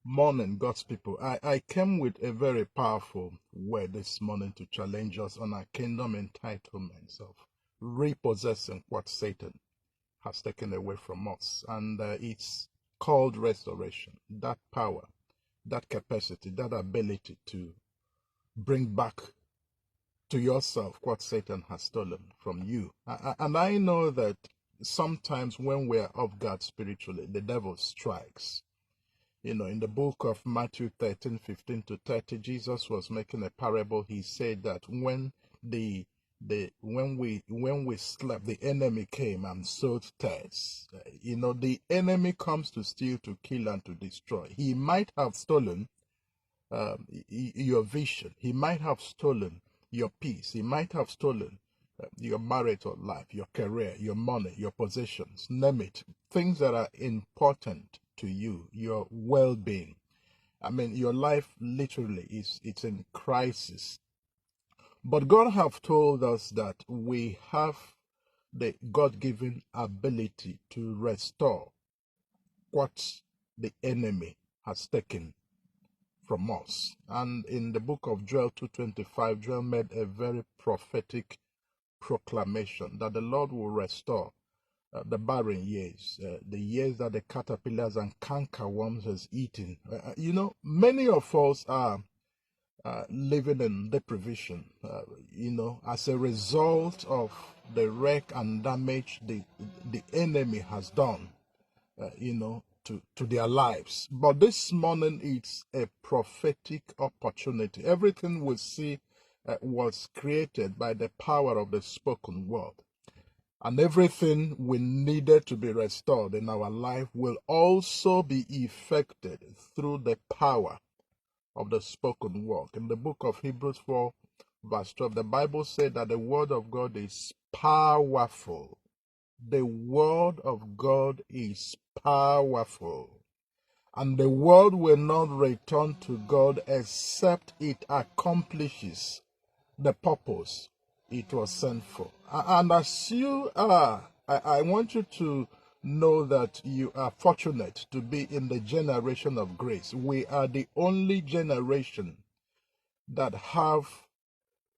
Morning, God's people. I came with a very powerful word this morning to challenge us on our kingdom entitlements of repossessing what Satan has taken away from us. And it's called restoration. That power, that capacity, that ability to bring back to yourself what Satan has stolen from you. And I know that sometimes when we're off guard spiritually, the devil strikes. You know, in the book of Matthew 13:15-30, Jesus was making a parable. He said that when we slept, the enemy came and sowed tares. The enemy comes to steal, to kill, and to destroy. He might have stolen your vision. He might have stolen your peace. He might have stolen your marital life, your career, your money, your possessions, name it. Things that are important to you, your well-being. I mean, your life literally it's in crisis. But God have told us that we have the God-given ability to restore what the enemy has taken from us. And in the book of Joel 2:25, Joel made a very prophetic proclamation that the Lord will restore the barren years, the years that the caterpillars and cankerworms has eaten. Many of us are living in deprivation, as a result of the wreck and damage the enemy has done, to their lives. But this morning, it's a prophetic opportunity. Everything we see was created by the power of the spoken word. And everything we needed to be restored in our life will also be effected through the power of the spoken word. In the book of Hebrews 4, verse 12, the Bible said that the word of God is powerful. The word of God is powerful. And the word will not return to God except it accomplishes the purpose it was sent for. And as you are, I want you to know that you are fortunate to be in the generation of grace. We are the only generation that have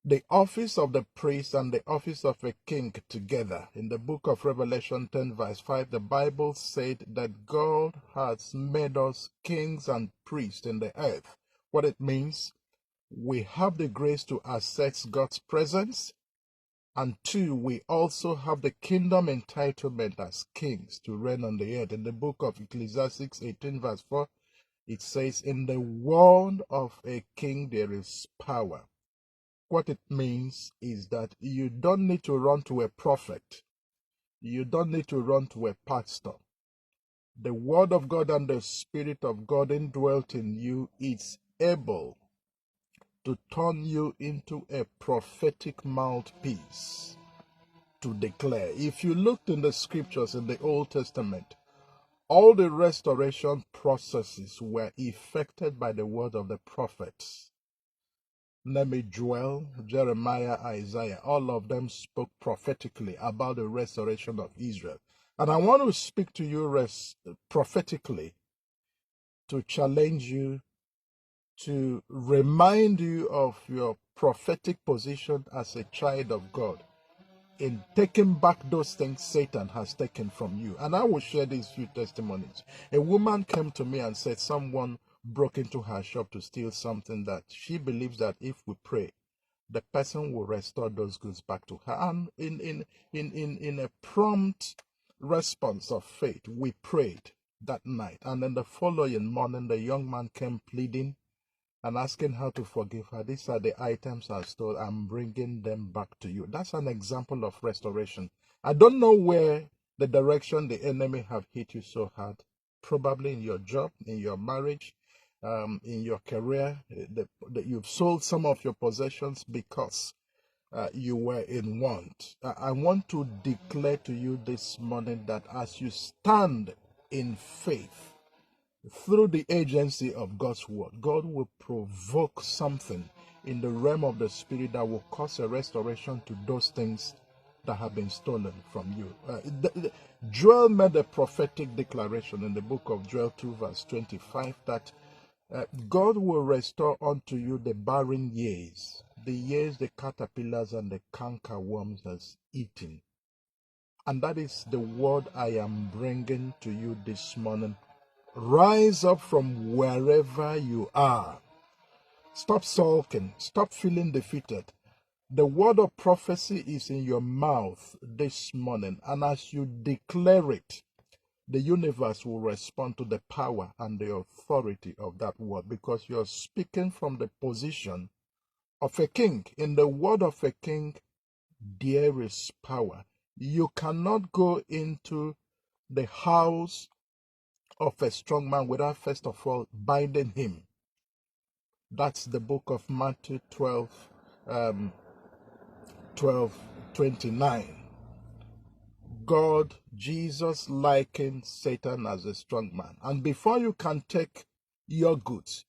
the office of the priest and the office of a king together. In the book of Revelation 10 verse 5, the Bible said that God has made us kings and priests in the earth. What it means, we have the grace to access God's presence. And two, we also have the kingdom entitlement as kings to reign on the earth. In the book of Ecclesiastes 18 verse 4, it says, in the word of a king there is power. What it means is that you don't need to run to a prophet. You don't need to run to a pastor. The word of God and the Spirit of God indwelt in you is able to turn you into a prophetic mouthpiece to declare. If you looked in the scriptures in the Old Testament, all the restoration processes were effected by the word of the prophets. Name it Joel, Jeremiah, Isaiah. All of them spoke prophetically about the restoration of Israel. And I want to speak to you prophetically to challenge you, to remind you of your prophetic position as a child of God in taking back those things Satan has taken from you. And I will share these few testimonies. A woman came to me and said someone broke into her shop to steal something that she believes that if we pray, the person will restore those goods back to her. And in a prompt response of faith, we prayed that night. And then the following morning, the young man came pleading and asking her to forgive her. These are the items I stole. I'm bringing them back to you. That's an example of restoration. I don't know where the direction the enemy have hit you so hard. Probably in your job, in your marriage, in your career. That you've sold some of your possessions because you were in want. I want to declare to you this morning that as you stand in faith, through the agency of God's word, God will provoke something in the realm of the spirit that will cause a restoration to those things that have been stolen from you. Joel made a prophetic declaration in the book of Joel 2 verse 25 that God will restore unto you the barren years, the years the caterpillars and the cankerworms has eaten. And that is the word I am bringing to you this morning. Rise up from wherever you are. Stop sulking. Stop feeling defeated. The word of prophecy is in your mouth this morning. And as you declare it, the universe will respond to the power and the authority of that word, because you're speaking from the position of a king. In the word of a king, there is power. You cannot go into the house of a strong man without first of all binding him. That's the book of Matthew 12:29. God, Jesus likened Satan as a strong man. And before you can take your goods,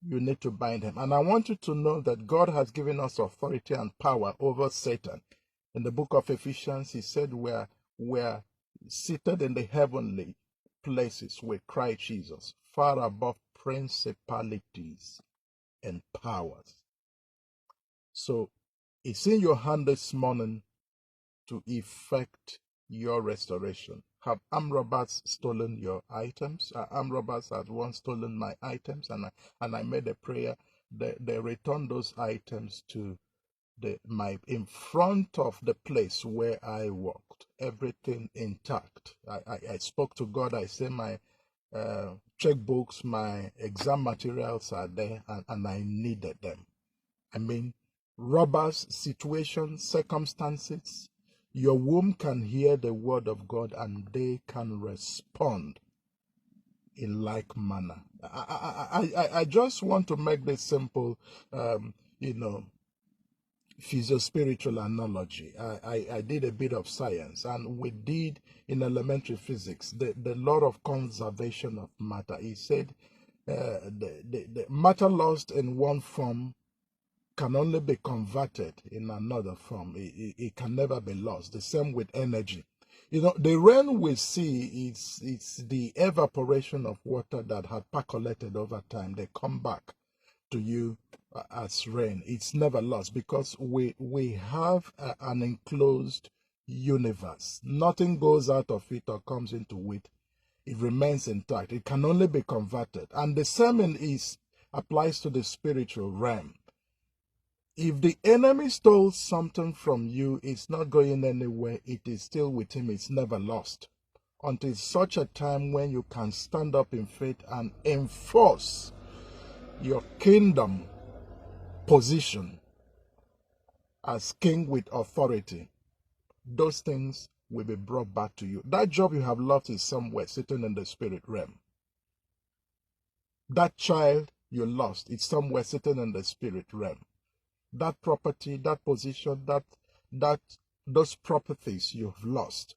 you need to bind him. And I want you to know that God has given us authority and power over Satan. In the book of Ephesians, he said we're seated in the heavenly places with Christ Jesus, far above principalities and powers. So it's in your hand this morning to effect your restoration. Have armed robbers stolen your items? Armed robbers had once stolen my items, and I made a prayer. They returned those items to in front of the place where I walked. Everything intact. I spoke to God. I said my checkbooks, my exam materials are there, and I needed them. I mean, robbers, situations, circumstances. Your womb can hear the word of God and they can respond in like manner. I just want to make this simple, physio-spiritual analogy. I did a bit of science, and we did in elementary physics the law of conservation of matter. He said the matter lost in one form can only be converted in another form. It can never be lost. The same with energy. The rain we see it's the evaporation of water that had percolated over time. They come back to you as rain. It's never lost, because we have an enclosed universe. Nothing goes out of it or comes into it. It remains intact. It can only be converted. And the same applies to the spiritual realm. If the enemy stole something from you, it's not going anywhere. It is still with him. It's never lost. Until such a time when you can stand up in faith and enforce your kingdom position as king with authority, those things will be brought back to you. That job you have lost is somewhere sitting in the spirit realm. That child you lost, it's somewhere sitting in the spirit realm. That property, that position, those properties you've lost.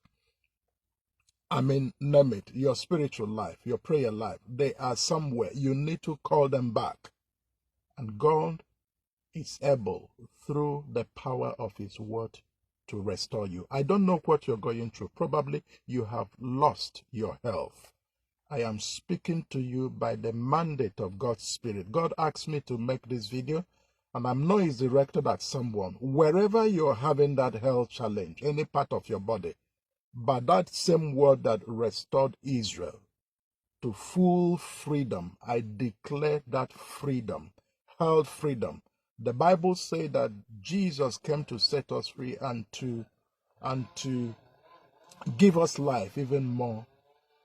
I mean, name it, your spiritual life, your prayer life, they are somewhere. You need to call them back. And God is able, through the power of his word, to restore you. I don't know what you're going through. Probably you have lost your health. I am speaking to you by the mandate of God's Spirit. God asked me to make this video, and I know it's directed at someone. Wherever you're having that health challenge, any part of your body, but that same word that restored Israel to full freedom, I declare that freedom, health freedom. The Bible says that Jesus came to set us free and to give us life even more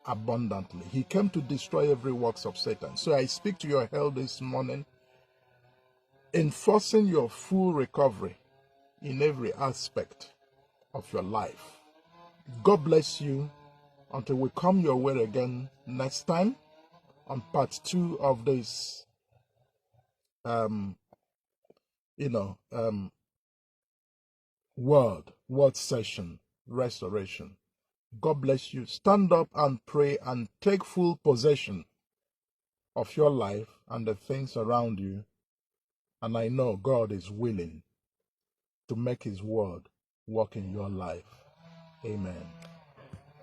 abundantly. He came to destroy every works of Satan. So I speak to your health this morning, enforcing your full recovery in every aspect of your life. God bless you until we come your way again next time on part 2 of this word session, restoration. God bless you. Stand up and pray and take full possession of your life and the things around you. And I know God is willing to make his word work in your life. Amen.